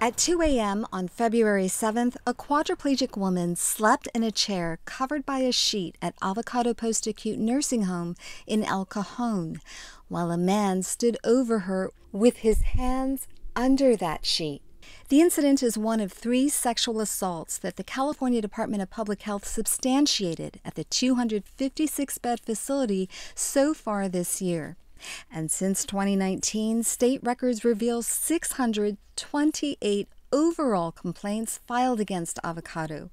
At 2 a.m. on February 7th, a quadriplegic woman slept in a chair covered by a sheet at Avocado Post-Acute Nursing Home in El Cajon, while a man stood over her with his hands under that sheet. The incident is one of 3 sexual assaults that the California Department of Public Health substantiated at the 256-bed facility so far this year. And since 2019, state records reveal 628 overall complaints filed against Avocado.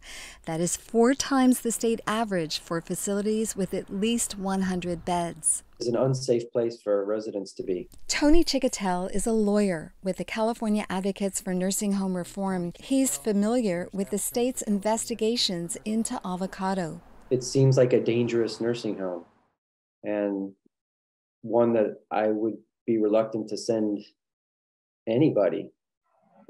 That is 4 times the state average for facilities with at least 100 beds. It's an unsafe place for residents to be. Tony Chicatel is a lawyer with the California Advocates for Nursing Home Reform. He's familiar with the state's investigations into Avocado. It seems like a dangerous nursing home, and one that I would be reluctant to send anybody,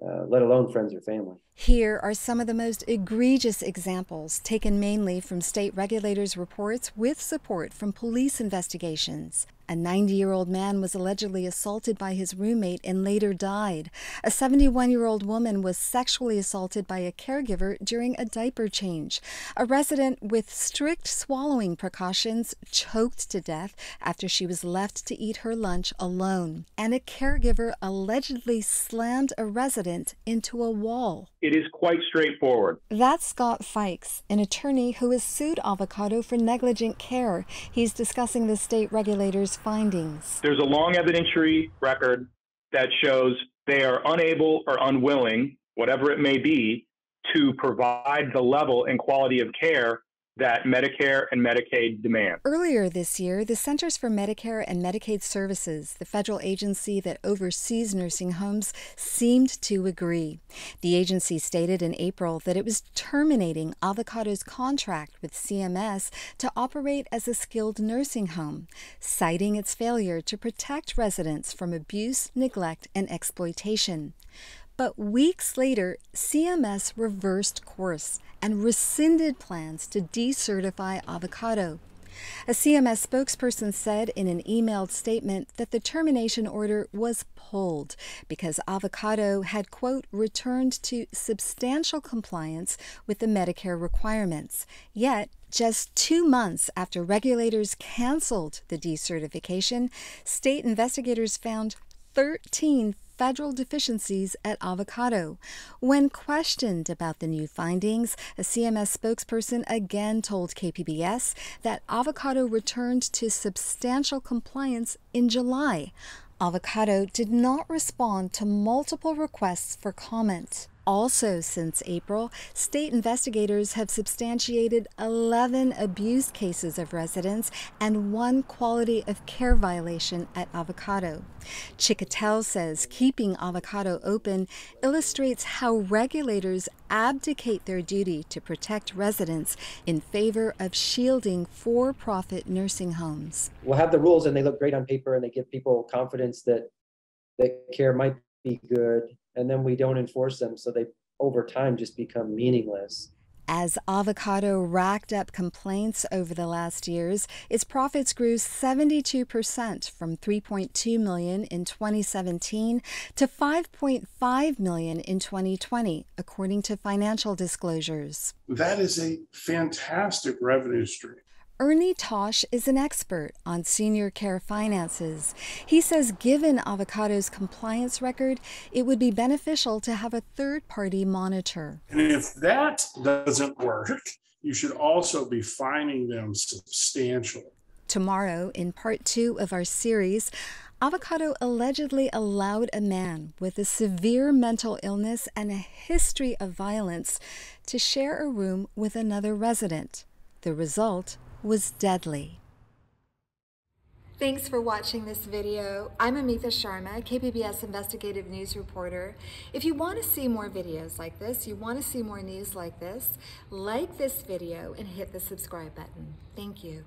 let alone friends or family. Here are some of the most egregious examples, taken mainly from state regulators' reports with support from police investigations. A 90-year-old man was allegedly assaulted by his roommate and later died. A 71-year-old woman was sexually assaulted by a caregiver during a diaper change. A resident with strict swallowing precautions choked to death after she was left to eat her lunch alone. And a caregiver allegedly slammed a resident into a wall. It is quite straightforward. That's Scott Fikes, an attorney who has sued Avocado for negligent care. He's discussing the state regulators' findings. There's a long evidentiary record that shows they are unable or unwilling, whatever it may be, to provide the level and quality of care that Medicare and Medicaid demand. Earlier this year, the Centers for Medicare and Medicaid Services, the federal agency that oversees nursing homes, seemed to agree. The agency stated in April that it was terminating Avocado's contract with CMS to operate as a skilled nursing home, citing its failure to protect residents from abuse, neglect, and exploitation. But weeks later, CMS reversed course and rescinded plans to decertify Avocado. A CMS spokesperson said in an emailed statement that the termination order was pulled because Avocado had, quote, returned to substantial compliance with the Medicare requirements. Yet, just 2 months after regulators canceled the decertification, state investigators found 13 federal deficiencies at Avocado. When questioned about the new findings, a CMS spokesperson again told KPBS that Avocado returned to substantial compliance in July. Avocado did not respond to multiple requests for comment. Also since April, state investigators have substantiated 11 abuse cases of residents and 1 quality of care violation at Avocado. Chicatel says keeping Avocado open illustrates how regulators abdicate their duty to protect residents in favor of shielding for-profit nursing homes. We'll have the rules and they look great on paper and they give people confidence that care might be good, and then we don't enforce them, so they over time just become meaningless. As Avocado racked up complaints over the last years, its profits grew 72% from $3.2 million in 2017 to $5.5 million in 2020, according to financial disclosures. That is a fantastic revenue stream. Ernie Tosh is an expert on senior care finances. He says given Avocado's compliance record, it would be beneficial to have a third-party monitor. And if that doesn't work, you should also be fining them substantially. Tomorrow, in part 2 of our series, Avocado allegedly allowed a man with a severe mental illness and a history of violence to share a room with another resident. The result was deadly. Thanks for watching this video. I'm Amita Sharma, KPBS Investigative News reporter. If you want to see more videos like this, you want to see more news like this, like this video and hit the subscribe button. Thank you.